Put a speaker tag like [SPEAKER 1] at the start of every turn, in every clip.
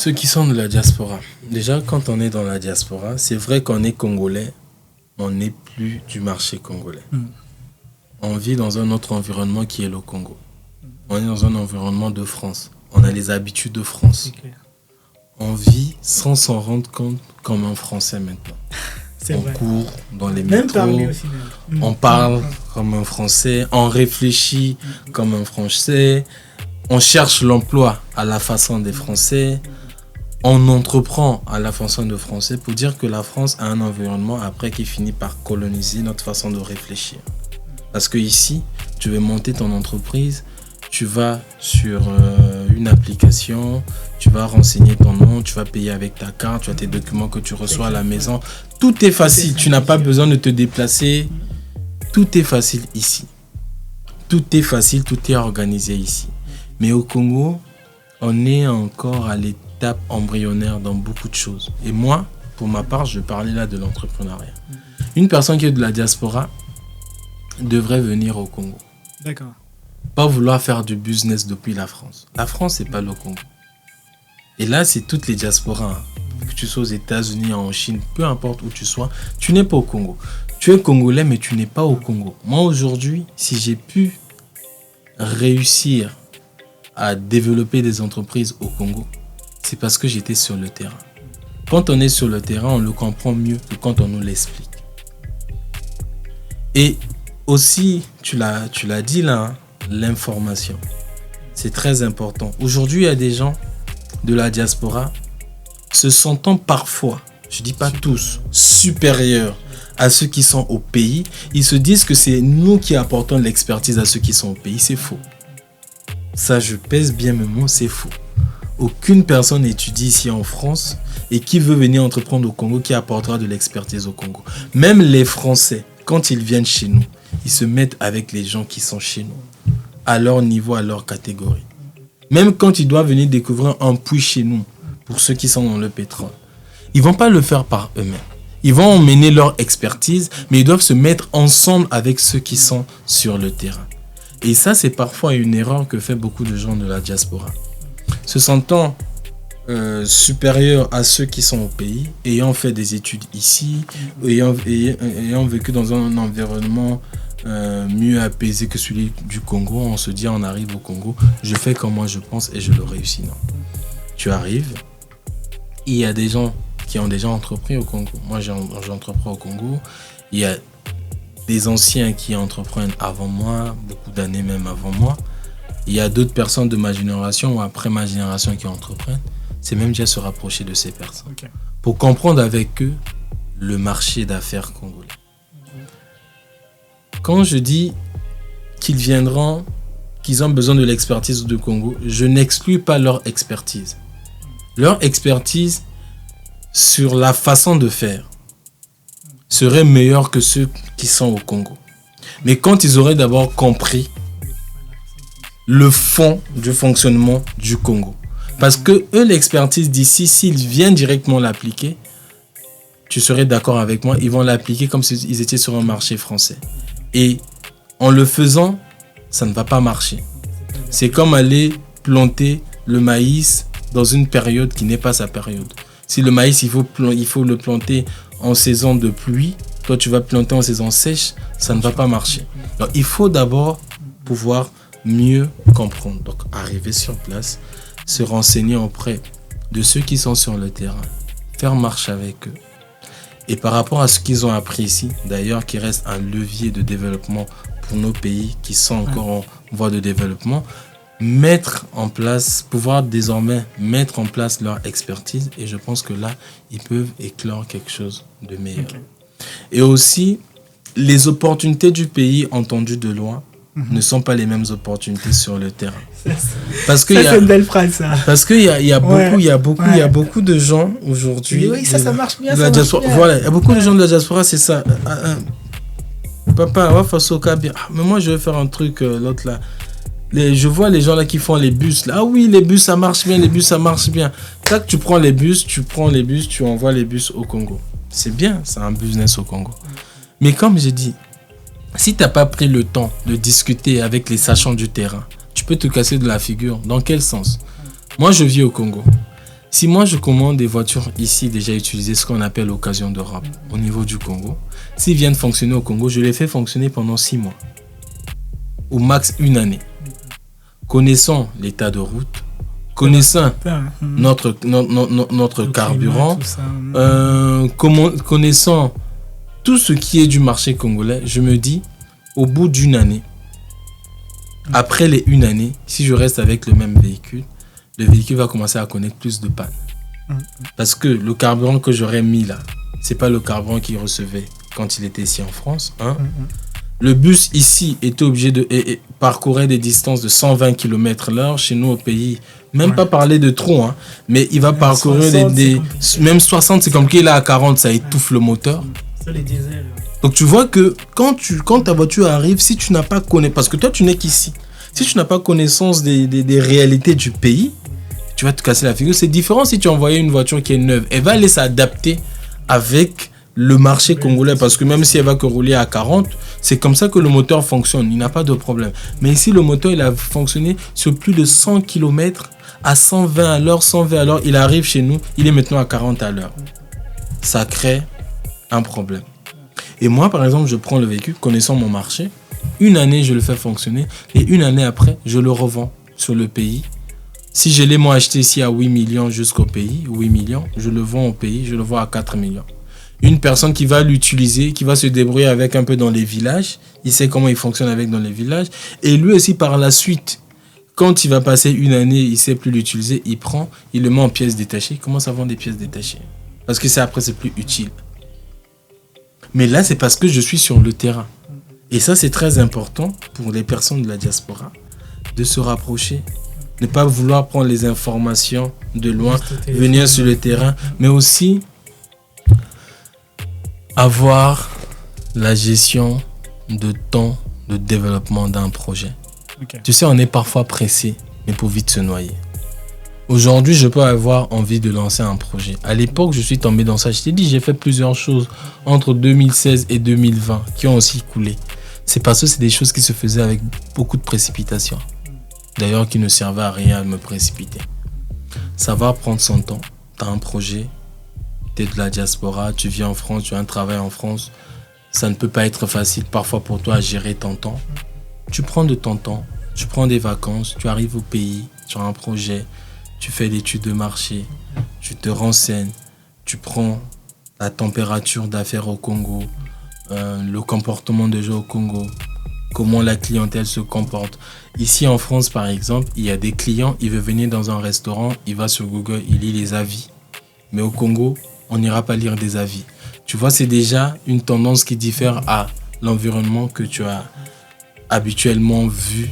[SPEAKER 1] Ceux qui sont de la diaspora. Déjà, quand on est dans la diaspora, c'est vrai qu'on est congolais, on n'est plus du marché congolais. On vit dans un autre environnement qui est le Congo. On est dans un environnement de France. On a les habitudes de France. On vit sans s'en rendre compte comme un Français maintenant. On court dans les métros, on parle comme un Français, on réfléchit comme un Français, on cherche l'emploi à la façon des Français, on entreprend à la façon des Français pour dire que la France a un environnement après qui finit par coloniser notre façon de réfléchir. Parce que ici, tu veux monter ton entreprise, tu vas sur une application, tu vas renseigner ton nom, tu vas payer avec ta carte, tu as tes documents que tu reçois à la maison. Tout est facile, tu n'as pas besoin de te déplacer. Tout est facile ici. Tout est facile, tout est organisé ici. Mais au Congo, on est encore à l'étape embryonnaire dans beaucoup de choses. Et moi, pour ma part, je parlais là de l'entrepreneuriat. Une personne qui est de la diaspora devrait venir au Congo.
[SPEAKER 2] D'accord.
[SPEAKER 1] Pas vouloir faire du business depuis la France. La France, c'est pas le Congo. Et là, c'est toutes les diasporas. Que tu sois aux États-Unis, en Chine, peu importe où tu sois, tu n'es pas au Congo. Tu es congolais, mais tu n'es pas au Congo. Moi, aujourd'hui, si j'ai pu réussir à développer des entreprises au Congo, c'est parce que j'étais sur le terrain. Quand on est sur le terrain, on le comprend mieux que quand on nous l'explique. Et aussi, tu l'as dit là, hein, l'information. C'est très important. Aujourd'hui, il y a des gens de la diaspora se sentant parfois, je dis pas tous, supérieurs à ceux qui sont au pays. Ils se disent que c'est nous qui apportons l'expertise à ceux qui sont au pays. C'est faux. Ça, je pèse bien mes mots, c'est faux. Aucune personne étudie ici en France et qui veut venir entreprendre au Congo qui apportera de l'expertise au Congo. Même les Français, quand ils viennent chez nous, ils se mettent avec les gens qui sont chez nous, à leur niveau, à leur catégorie. Même quand ils doivent venir découvrir un puits chez nous, pour ceux qui sont dans le pétrole, ils ne vont pas le faire par eux-mêmes. Ils vont emmener leur expertise, mais ils doivent se mettre ensemble avec ceux qui sont sur le terrain. Et ça, c'est parfois une erreur que fait beaucoup de gens de la diaspora. Se sentant supérieurs à ceux qui sont au pays, ayant fait des études ici, ayant vécu dans un environnement mieux apaisé que celui du Congo, on se dit on arrive au Congo, je fais comme moi je pense et je le réussis. Non. Tu arrives, il y a des gens qui ont déjà entrepris au Congo. Moi j'entreprends au Congo, il y a des anciens qui entreprennent avant moi, beaucoup d'années même avant moi. Il y a d'autres personnes de ma génération ou après ma génération qui entreprennent. C'est même déjà se rapprocher de ces personnes. Okay. Pour comprendre avec eux le marché d'affaires congolais. Quand je dis qu'ils viendront, qu'ils ont besoin de l'expertise du Congo, je n'exclus pas leur expertise. Leur expertise sur la façon de faire serait meilleure que ceux qui sont au Congo. Mais quand ils auraient d'abord compris le fond du fonctionnement du Congo. Parce que eux, l'expertise d'ici, s'ils viennent directement l'appliquer, tu serais d'accord avec moi, ils vont l'appliquer comme s'ils étaient sur un marché français. Et en le faisant, ça ne va pas marcher. C'est comme aller planter le maïs dans une période qui n'est pas sa période. Si le maïs, il faut le planter en saison de pluie, toi tu vas planter en saison sèche, ça ne va pas marcher. Donc il faut d'abord pouvoir mieux comprendre. Donc arriver sur place, se renseigner auprès de ceux qui sont sur le terrain, faire marche avec eux. Et par rapport à ce qu'ils ont appris ici, d'ailleurs qui reste un levier de développement pour nos pays qui sont encore en voie de développement, pouvoir désormais mettre en place leur expertise, et je pense que là, ils peuvent éclore quelque chose de meilleur. Okay. Et aussi, les opportunités du pays entendues de loin ne sont pas les mêmes opportunités sur le terrain. Parce que
[SPEAKER 2] c'est une belle phrase, ça.
[SPEAKER 1] Parce qu'il y a beaucoup de gens aujourd'hui.
[SPEAKER 2] Oui, ça marche bien.
[SPEAKER 1] Voilà, il y a beaucoup de gens de la diaspora, c'est ça. Papa, mais moi je vais faire un truc, l'autre là. Je vois les gens là qui font les bus. Là. Ah oui, les bus ça marche bien, Quand tu prends les bus, tu envoies les bus au Congo. C'est bien, c'est un business au Congo. Mais comme j'ai dit, si tu n'as pas pris le temps de discuter avec les sachants du terrain, tu peux te casser de la figure. Dans quel sens ? Moi, je vis au Congo. Si moi je commande des voitures ici déjà utilisées, ce qu'on appelle occasion de rap, au niveau du Congo, s'ils viennent fonctionner au Congo, je les fais fonctionner pendant 6 mois. Au max 1 année. Connaissant l'état de route, connaissant notre carburant, connaissant tout ce qui est du marché congolais, je me dis, au bout d'une année, après les 1 année, si je reste avec le même véhicule, le véhicule va commencer à connaître plus de pannes. Parce que le carburant que j'aurais mis là, c'est pas le carburant qu'il recevait quand il était ici en France. Hein. Le bus ici était obligé de parcourir des distances de 120 km/h. Chez nous au pays, même pas parler de trop, hein, mais il va parcourir 60, même 60, c'est compliqué. Là à 40, ça étouffe le moteur.
[SPEAKER 2] Ça, les diesels.
[SPEAKER 1] Donc tu vois que quand ta voiture arrive, si tu n'as pas connaissance, parce que toi tu n'es qu'ici, si tu n'as pas connaissance des réalités du pays, tu vas te casser la figure. C'est différent si tu envoyais une voiture qui est neuve. Elle va aller s'adapter avec le marché congolais, parce que même si elle va que rouler à 40, c'est comme ça que le moteur fonctionne, il n'a pas de problème. Mais ici, le moteur, il a fonctionné sur plus de 100 km à 120 à l'heure, 120 à l'heure. Il arrive chez nous, il est maintenant à 40 à l'heure. Ça crée un problème. Et moi, par exemple, je prends le véhicule, connaissant mon marché, 1 année, je le fais fonctionner, et 1 année après, je le revends sur le pays. Si je l'ai moi acheté ici à 8 millions jusqu'au pays, 8 millions, je le vends au pays, je le vends à 4 millions. Une personne qui va l'utiliser, qui va se débrouiller avec un peu dans les villages, il sait comment il fonctionne avec dans les villages, et lui aussi par la suite, quand il va passer 1 année, il ne sait plus l'utiliser, il prend, il le met en pièces détachées, il commence à vendre des pièces détachées. Parce que après, c'est plus utile. Mais là, c'est parce que je suis sur le terrain. Et ça, c'est très important pour les personnes de la diaspora, de se rapprocher, ne pas vouloir prendre les informations de loin, venir sur le terrain, mais aussi avoir la gestion de temps de développement d'un projet. Okay. Tu sais, on est parfois pressé, mais pour vite se noyer. Aujourd'hui, je peux avoir envie de lancer un projet. À l'époque, je suis tombé dans ça. Je t'ai dit, j'ai fait plusieurs choses entre 2016 et 2020 qui ont aussi coulé. C'est parce que c'est des choses qui se faisaient avec beaucoup de précipitation. D'ailleurs, qui ne servaient à rien à me précipiter. Savoir prendre son temps. Tu as un projet, tu es de la diaspora, tu vis en France, tu as un travail en France. Ça ne peut pas être facile parfois pour toi à gérer ton temps. Tu prends de ton temps, tu prends des vacances, tu arrives au pays, tu as un projet, tu fais l'étude de marché, tu te renseignes, tu prends la température d'affaires au Congo, le comportement des gens au Congo, comment la clientèle se comporte. Ici en France, par exemple, il y a des clients, il veut venir dans un restaurant, il va sur Google, il lit les avis. Mais au Congo, on n'ira pas lire des avis. Tu vois, c'est déjà une tendance qui diffère à l'environnement que tu as habituellement vu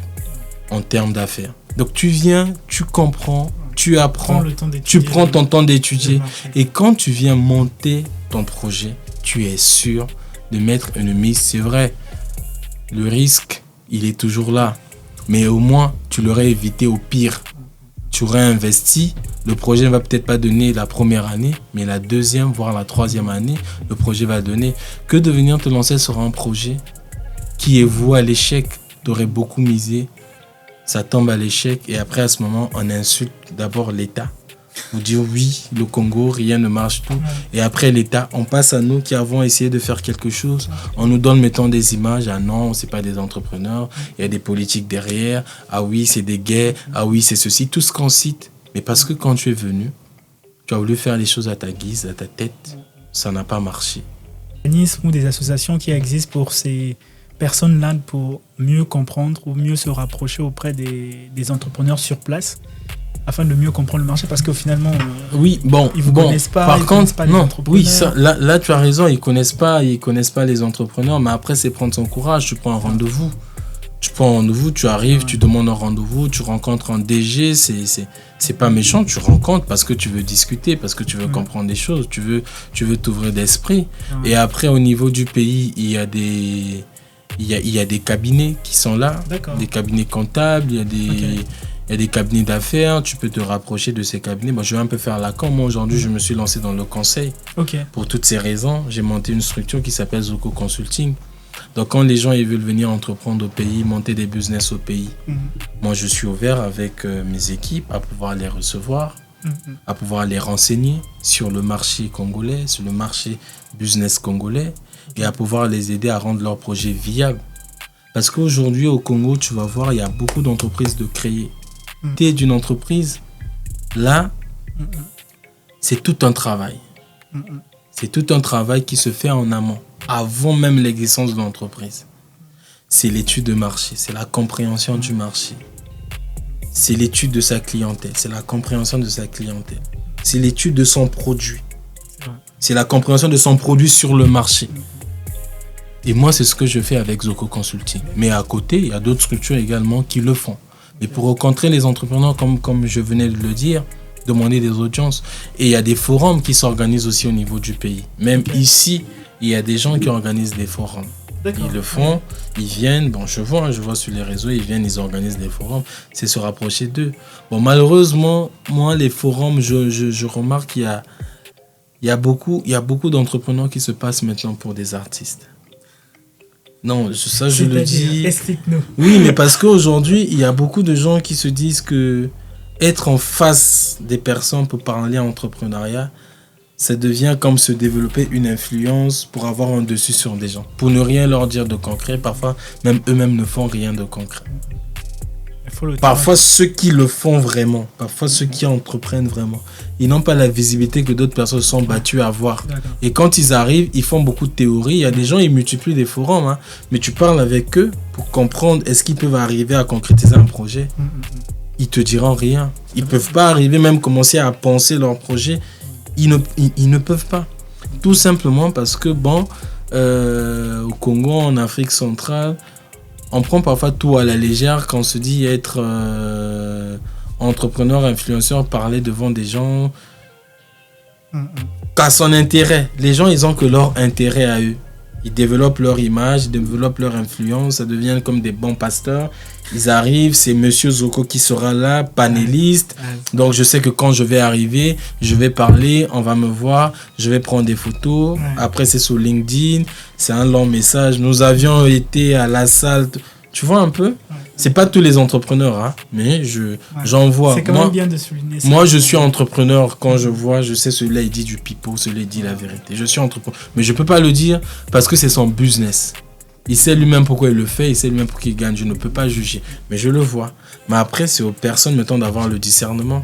[SPEAKER 1] en termes d'affaires. Donc tu viens, tu comprends, tu apprends, tu prends ton temps d'étudier. Et quand tu viens monter ton projet, tu es sûr de mettre une mise. C'est vrai, le risque, il est toujours là. Mais au moins, tu l'aurais évité au pire. Tu aurais investi. Le projet ne va peut-être pas donner la première année, mais la deuxième, voire la troisième année, le projet va donner. Que de venir te lancer sur un projet qui est voué à l'échec, tu aurais beaucoup misé, ça tombe à l'échec et après à ce moment, on insulte d'abord l'État. On dit oui, le Congo, rien ne marche tout. Et après l'État, on passe à nous qui avons essayé de faire quelque chose. On nous donne, mettons, des images. Ah non, c'est pas des entrepreneurs. Il y a des politiques derrière. Ah oui, c'est des gays. Ah oui, c'est ceci. Tout ce qu'on cite. Mais parce que quand tu es venu, tu as voulu faire les choses à ta guise, à ta tête. Ça n'a pas marché.
[SPEAKER 2] Ou des associations qui existent pour ces personnes-là pour mieux comprendre ou mieux se rapprocher auprès des entrepreneurs sur place afin de mieux comprendre le marché, parce que finalement
[SPEAKER 1] oui, bon,
[SPEAKER 2] ils vous connaissent pas,
[SPEAKER 1] par
[SPEAKER 2] ils
[SPEAKER 1] contre,
[SPEAKER 2] connaissent pas les entrepreneurs.
[SPEAKER 1] Oui, ça, là tu as raison, ils connaissent pas les entrepreneurs, mais après c'est prendre son courage. Tu prends un rendez-vous, tu arrives, tu demandes un rendez-vous, tu rencontres un DG, c'est pas méchant, tu rencontres parce que tu veux discuter, parce que tu veux comprendre des choses, tu veux t'ouvrir d'esprit. Et après au niveau du pays, il y a des cabinets qui sont là, des cabinets comptables, il y a des cabinets d'affaires, tu peux te rapprocher de ces cabinets. Moi, je vais un peu faire la com. Moi, aujourd'hui, je me suis lancé dans le conseil. Pour toutes ces raisons, j'ai monté une structure qui s'appelle Zoko Consulting. Donc, quand les gens ils veulent venir entreprendre au pays, monter des business au pays, moi, je suis ouvert avec mes équipes à pouvoir les recevoir. à pouvoir les renseigner sur le marché congolais, sur le marché business congolais, et à pouvoir les aider à rendre leurs projets viables. Parce qu'aujourd'hui, au Congo, tu vas voir, il y a beaucoup d'entreprises de créer. Tu es d'une entreprise, là, c'est tout un travail. C'est tout un travail qui se fait en amont, avant même l'existence de l'entreprise. C'est l'étude de marché, c'est la compréhension du marché. C'est l'étude de sa clientèle, c'est la compréhension de sa clientèle. C'est l'étude de son produit. C'est la compréhension de son produit sur le marché. Et moi, c'est ce que je fais avec Zoko Consulting. Mais à côté, il y a d'autres structures également qui le font. Mais pour rencontrer les entrepreneurs, comme je venais de le dire, demander des audiences. Et il y a des forums qui s'organisent aussi au niveau du pays. Même ici, il y a des gens qui organisent des forums. Ils le font, ils viennent, bon, je vois sur les réseaux, ils viennent, ils organisent des forums, c'est se rapprocher d'eux. Bon, malheureusement, moi, les forums, je remarque qu'il y a beaucoup d'entrepreneurs qui se passent maintenant pour des artistes. Non, ça, je le dis.
[SPEAKER 2] Explique-nous.
[SPEAKER 1] Oui, mais parce qu'aujourd'hui, il y a beaucoup de gens qui se disent que être en face des personnes pour parler entrepreneuriat, ça devient comme se développer une influence pour avoir un dessus sur des gens. Pour ne rien leur dire de concret, parfois, même eux-mêmes ne font rien de concret. Parfois, ceux qui le font vraiment, parfois ceux qui entreprennent vraiment, ils n'ont pas la visibilité que d'autres personnes sont battues à avoir. Et quand ils arrivent, ils font beaucoup de théories. Il y a des gens, ils multiplient des forums, hein, mais tu parles avec eux pour comprendre est-ce qu'ils peuvent arriver à concrétiser un projet. Ils te diront rien. Ils ne peuvent pas arriver, même commencer à penser leur projet. Ils ne peuvent pas. Tout simplement parce que, au Congo, en Afrique centrale, on prend parfois tout à la légère quand on se dit être entrepreneur, influenceur, parler devant des gens qu'à son intérêt. Les gens, ils ont que leur intérêt à eux. Ils développent leur image, ils développent leur influence, ça devient comme des bons pasteurs. Ils arrivent, c'est Monsieur Zoko qui sera là, panéliste. Donc je sais que quand je vais arriver, je vais parler, on va me voir, je vais prendre des photos. Après c'est sur LinkedIn, c'est un long message. Nous avions été à la salle. Tu vois un peu ? C'est pas tous les entrepreneurs, hein, mais j'en vois.
[SPEAKER 2] C'est quand même bien de souligner ça.
[SPEAKER 1] Moi, je suis entrepreneur. Quand je vois, je sais celui-là, il dit du pipeau, celui-là, il dit la vérité. Je suis entrepreneur. Mais je peux pas le dire parce que c'est son business. Il sait lui-même pourquoi il le fait, il sait lui-même pourquoi il gagne. Je ne peux pas juger. Mais je le vois. Mais après, c'est aux personnes maintenant d'avoir le discernement.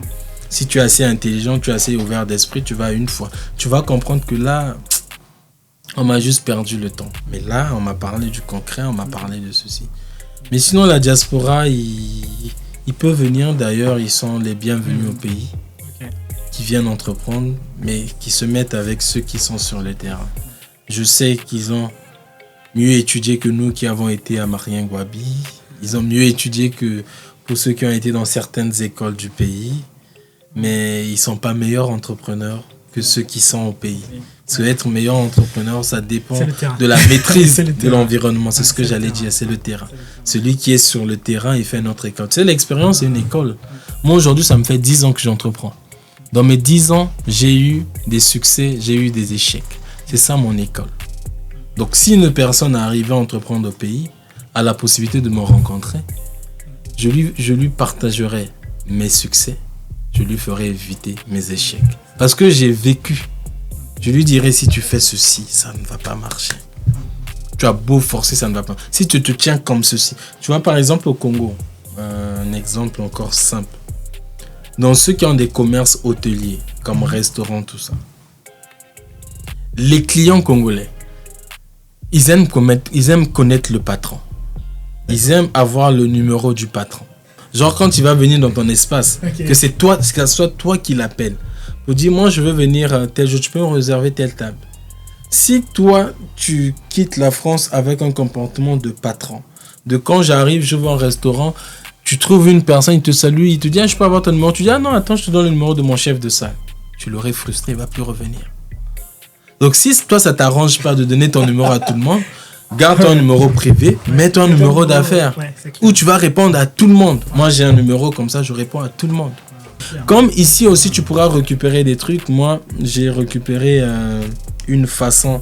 [SPEAKER 1] Si tu es assez intelligent, tu es assez ouvert d'esprit, tu vas une fois. Tu vas comprendre que là, on m'a juste perdu le temps. Mais là, on m'a parlé du concret, on m'a parlé de ceci. Mais sinon, la diaspora, ils peuvent venir. D'ailleurs, ils sont les bienvenus au pays, qui viennent entreprendre, mais qui se mettent avec ceux qui sont sur le terrain. Je sais qu'ils ont mieux étudié que nous qui avons été à Mariengouabi. Ils ont mieux étudié que pour ceux qui ont été dans certaines écoles du pays. Mais ils ne sont pas meilleurs entrepreneurs que ceux qui sont au pays. Parce que être meilleur entrepreneur, ça dépend de la maîtrise de l'environnement. C'est ce que j'allais dire, c'est le terrain. Celui qui est sur le terrain, il fait notre école. Tu sais, l'expérience, c'est une école. Moi, aujourd'hui, ça me fait 10 ans que j'entreprends. Dans mes 10 ans, j'ai eu des succès, j'ai eu des échecs. C'est ça mon école. Donc, si une personne arrivée à entreprendre au pays a la possibilité de me rencontrer, je lui partagerai mes succès, je lui ferai éviter mes échecs. Parce que j'ai vécu. Je lui dirai, si tu fais ceci, ça ne va pas marcher. Tu as beau forcer, ça ne va pas. Si tu te tiens comme ceci. Tu vois, par exemple, au Congo, un exemple encore simple. Dans ceux qui ont des commerces hôteliers, comme restaurants, tout ça, les clients congolais, ils aiment connaître le patron. Ils aiment avoir le numéro du patron. Genre, quand il va venir dans ton espace, que c'est toi, que ce soit toi qui l'appelles. Pour dire, moi, je veux venir tel jour, tu peux me réserver telle table. Si toi, tu quittes la France avec un comportement de patron, de quand j'arrive, je vais au restaurant, tu trouves une personne, il te salue, il te dit, je peux avoir ton numéro. Tu dis, non, attends, je te donne le numéro de mon chef de salle. Tu l'aurais frustré, il ne va plus revenir. Donc, si toi, ça ne t'arrange pas de donner ton numéro à tout le monde, garde ton numéro privé, mets ton numéro d'affaires, où tu vas répondre à tout le monde. Moi, j'ai un numéro comme ça, je réponds à tout le monde. Comme ici aussi, tu pourras récupérer des trucs. Moi, j'ai récupéré une façon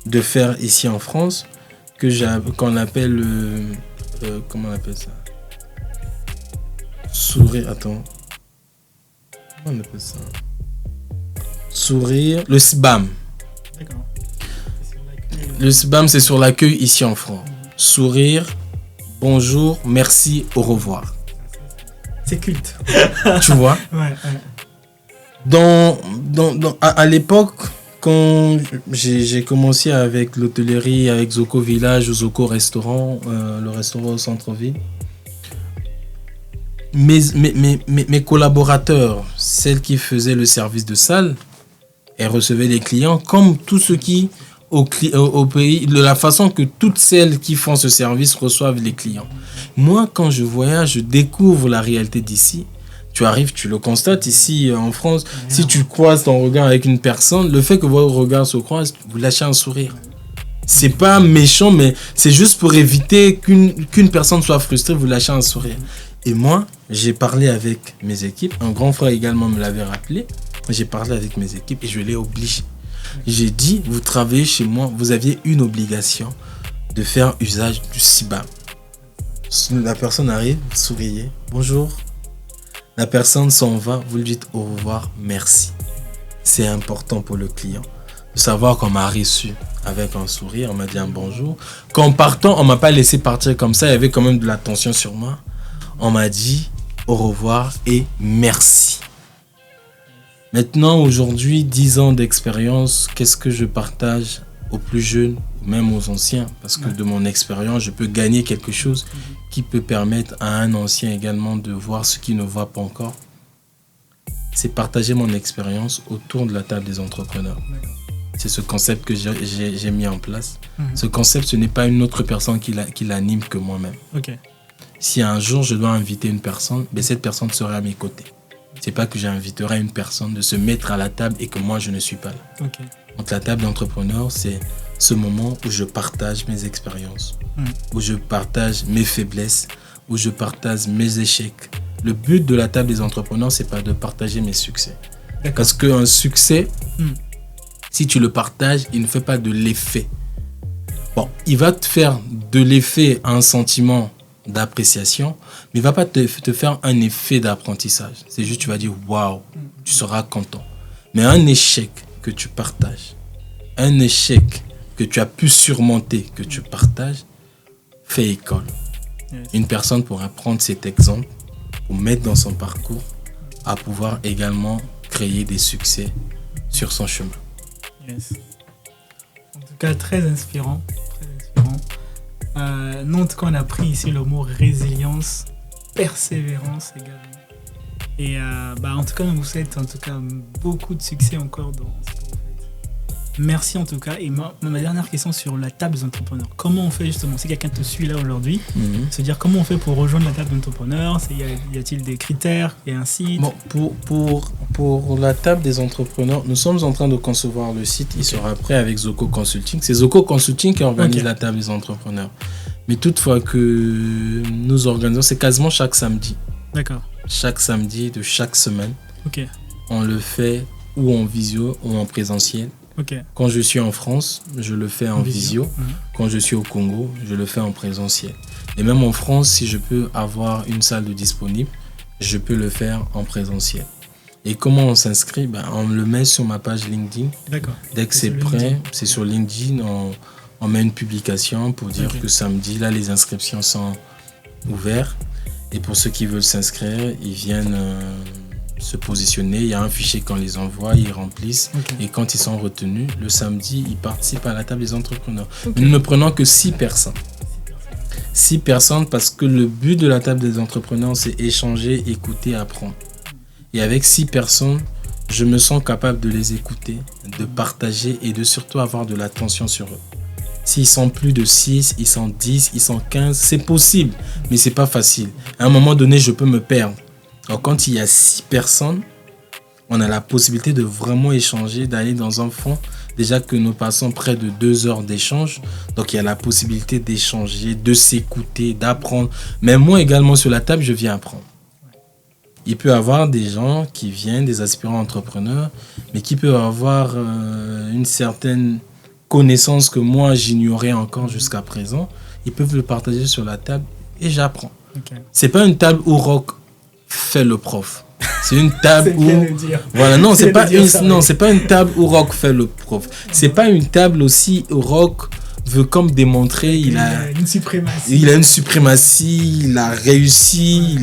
[SPEAKER 1] de faire ici en France qu'on appelle... comment on appelle ça ? Sourire, attends. Comment on appelle ça? Sourire. Le SBAM.
[SPEAKER 2] D'accord.
[SPEAKER 1] Le SBAM, c'est sur l'accueil ici en France. Sourire, bonjour, merci, au revoir.
[SPEAKER 2] C'est culte.
[SPEAKER 1] Tu vois?
[SPEAKER 2] Ouais.
[SPEAKER 1] À l'époque, quand j'ai commencé avec l'hôtellerie, avec Zoko Village ou Zoko Restaurant, le restaurant au centre-ville, mes collaborateurs, celles qui faisaient le service de salle, elles recevaient les clients comme tous ceux qui, au pays, de la façon que toutes celles qui font ce service reçoivent les clients. Moi, quand je voyage, je découvre la réalité d'ici. Tu arrives, tu le constates ici en France. Si tu croises ton regard avec une personne, le fait que vos regards se croisent, vous lâchez un sourire. C'est pas méchant, mais c'est juste pour éviter qu'une personne soit frustrée, vous lâchez un sourire. Et moi, j'ai parlé avec mes équipes. Un grand frère également me l'avait rappelé. J'ai parlé avec mes équipes et je l'ai obligé. J'ai dit, vous travaillez chez moi, vous aviez une obligation de faire usage du SBAM. La personne arrive, vous souriez, bonjour. La personne s'en va, vous lui dites au revoir, merci. C'est important pour le client de savoir qu'on m'a reçu avec un sourire, on m'a dit un bonjour. Qu'en partant, on m'a pas laissé partir comme ça, il y avait quand même de la tension sur moi. On m'a dit au revoir et merci. Maintenant, aujourd'hui, 10 ans d'expérience, qu'est-ce que je partage aux plus jeunes, même aux anciens? Parce que de mon expérience, je peux gagner quelque chose qui peut permettre à un ancien également de voir ce qu'il ne voit pas encore. C'est partager mon expérience autour de la table des entrepreneurs. C'est ce concept que j'ai mis en place. Ce concept, ce n'est pas une autre personne qui l'anime que moi-même.
[SPEAKER 2] Okay.
[SPEAKER 1] Si un jour je dois inviter une personne, cette personne serait à mes côtés. C'est pas que j'inviterai une personne de se mettre à la table et que moi je ne suis pas là.
[SPEAKER 2] Okay.
[SPEAKER 1] Donc la table d'entrepreneur, c'est ce moment où je partage mes expériences, où je partage mes faiblesses, où je partage mes échecs. Le but de la table des entrepreneurs, c'est pas de partager mes succès. D'accord. Parce qu'un succès, si tu le partages, il ne fait pas de l'effet. Bon, il va te faire de l'effet un sentiment d'appréciation, mais il va pas te faire un effet d'apprentissage. C'est juste, tu vas dire waouh, tu seras content. Mais un échec que tu partages, un échec que tu as pu surmonter, que tu partages, fait école. Yes. Une personne pourra prendre cet exemple pour mettre dans son parcours à pouvoir également créer des succès sur son chemin.
[SPEAKER 2] Yes. En tout cas, très inspirant. Nous, en tout cas, on a pris ici le mot résilience, persévérance également. Et en tout cas, vous souhaite en tout cas beaucoup de succès encore dans ce que vous faites. Merci en tout cas. Et ma dernière question sur la table des entrepreneurs. Comment on fait justement, si quelqu'un te suit là aujourd'hui, se dire comment on fait pour rejoindre la table d'entrepreneurs? Y a-t-il des critères? Il y a un site?
[SPEAKER 1] Bon, pour la table des entrepreneurs, nous sommes en train de concevoir le site. Il sera prêt avec Zoko Consulting. C'est Zoko Consulting qui organise la table des entrepreneurs. Mais toutefois que nous organisons, c'est quasiment chaque samedi.
[SPEAKER 2] D'accord.
[SPEAKER 1] Chaque samedi de chaque semaine.
[SPEAKER 2] Okay.
[SPEAKER 1] On le fait ou en visio ou en présentiel.
[SPEAKER 2] Okay.
[SPEAKER 1] Quand je suis en France, je le fais en visio. Quand je suis au Congo, je le fais en présentiel. Et même en France, si je peux avoir une salle de disponible, je peux le faire en présentiel. Et comment on s'inscrit? On le met sur ma page LinkedIn.
[SPEAKER 2] D'accord.
[SPEAKER 1] Dès que c'est prêt, c'est sur LinkedIn. On met une publication pour dire que samedi, là, les inscriptions sont ouvertes. Et pour ceux qui veulent s'inscrire, ils viennent se positionner. Il y a un fichier qu'on les envoie, ils remplissent. Et quand ils sont retenus, le samedi, ils participent à la table des entrepreneurs. Nous ne prenons que 6 personnes. 6 personnes parce que le but de la table des entrepreneurs, c'est échanger, écouter, apprendre. Et avec 6 personnes, je me sens capable de les écouter, de partager et de surtout avoir de l'attention sur eux. S'ils sont plus de 6, ils sont 10, ils sont 15, c'est possible, mais c'est pas facile. À un moment donné, je peux me perdre. Alors, quand il y a 6 personnes, on a la possibilité de vraiment échanger, d'aller dans un fond. Déjà que nous passons près de 2 heures d'échange, donc il y a la possibilité d'échanger, de s'écouter, d'apprendre. Mais moi également sur la table, je viens apprendre. Il peut y avoir des gens qui viennent, des aspirants entrepreneurs, mais qui peuvent avoir une certaine connaissance que moi j'ignorais encore jusqu'à présent. Ils peuvent le partager sur la table et j'apprends. C'est pas une table où Rock fait le prof. C'est une table
[SPEAKER 2] C'est bien
[SPEAKER 1] où...
[SPEAKER 2] de dire.
[SPEAKER 1] Voilà, non,
[SPEAKER 2] C'est
[SPEAKER 1] c'est pas
[SPEAKER 2] de dire
[SPEAKER 1] une,
[SPEAKER 2] ça,
[SPEAKER 1] non,
[SPEAKER 2] oui.
[SPEAKER 1] c'est pas une table où Rock fait le prof. C'est pas une table aussi où Rock veut comme démontrer
[SPEAKER 2] Il a une suprématie.
[SPEAKER 1] il a une suprématie, il a réussi,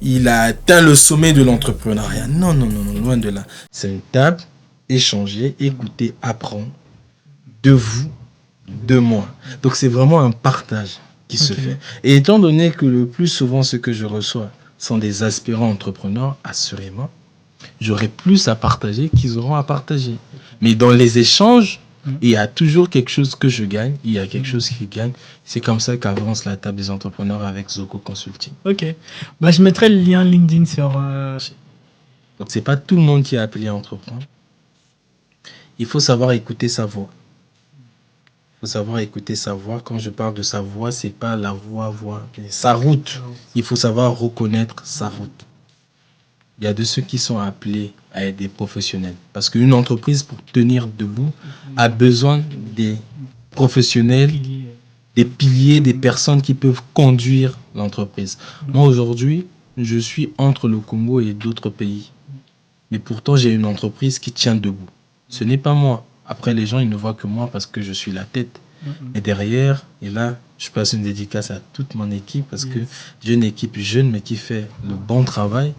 [SPEAKER 1] il a atteint le sommet de l'entrepreneuriat. Non, non, non, non, loin de là. C'est une table, échanger, écouter, apprendre de vous, de moi. Donc c'est vraiment un partage qui se
[SPEAKER 2] Ok.
[SPEAKER 1] fait. Et étant donné que le plus souvent ce que je reçois sont des aspirants entrepreneurs, assurément, j'aurai plus à partager qu'ils auront à partager. Mais dans les échanges, il y a toujours quelque chose que je gagne, il y a quelque chose qui gagne. C'est comme ça qu'avance la table des entrepreneurs avec Zoco Consulting.
[SPEAKER 2] Ok. Bah, je mettrai le lien LinkedIn sur.
[SPEAKER 1] Donc c'est pas tout le monde qui est appelé à entreprendre. Il faut savoir écouter sa voix. Il faut savoir écouter sa voix. Quand je parle de sa voix, c'est pas la voix, mais sa route. Il faut savoir reconnaître sa route. Il y a de ceux qui sont appelés à être des professionnels. Parce qu'une entreprise, pour tenir debout, a besoin des professionnels, des piliers, des personnes qui peuvent conduire l'entreprise. Moi, aujourd'hui, je suis entre le Congo et d'autres pays. Mais pourtant, j'ai une entreprise qui tient debout. Ce n'est pas moi. Après, les gens, ils ne voient que moi parce que je suis la tête. Et derrière, et là, je passe une dédicace à toute mon équipe parce que j'ai une équipe jeune mais qui fait le bon travail.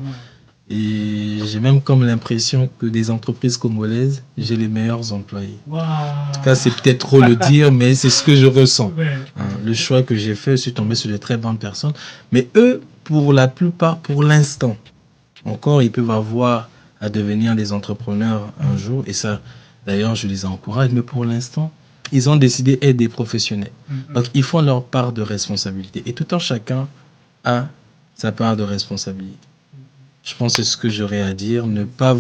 [SPEAKER 1] Et j'ai même comme l'impression que des entreprises congolaises, j'ai les meilleurs employés.
[SPEAKER 2] Wow.
[SPEAKER 1] En tout cas, c'est peut-être trop le dire, mais c'est ce que je ressens.
[SPEAKER 2] Ouais.
[SPEAKER 1] Le choix que j'ai fait, je suis tombé sur de très bonnes personnes. Mais eux, pour la plupart, pour l'instant, encore, ils peuvent avoir à devenir des entrepreneurs un jour. Et ça, d'ailleurs, je les encourage. Mais pour l'instant, ils ont décidé d'être des professionnels. Donc, ils font leur part de responsabilité. Et tout un chacun a sa part de responsabilité. Je pense que c'est ce que j'aurais à dire. Ne pas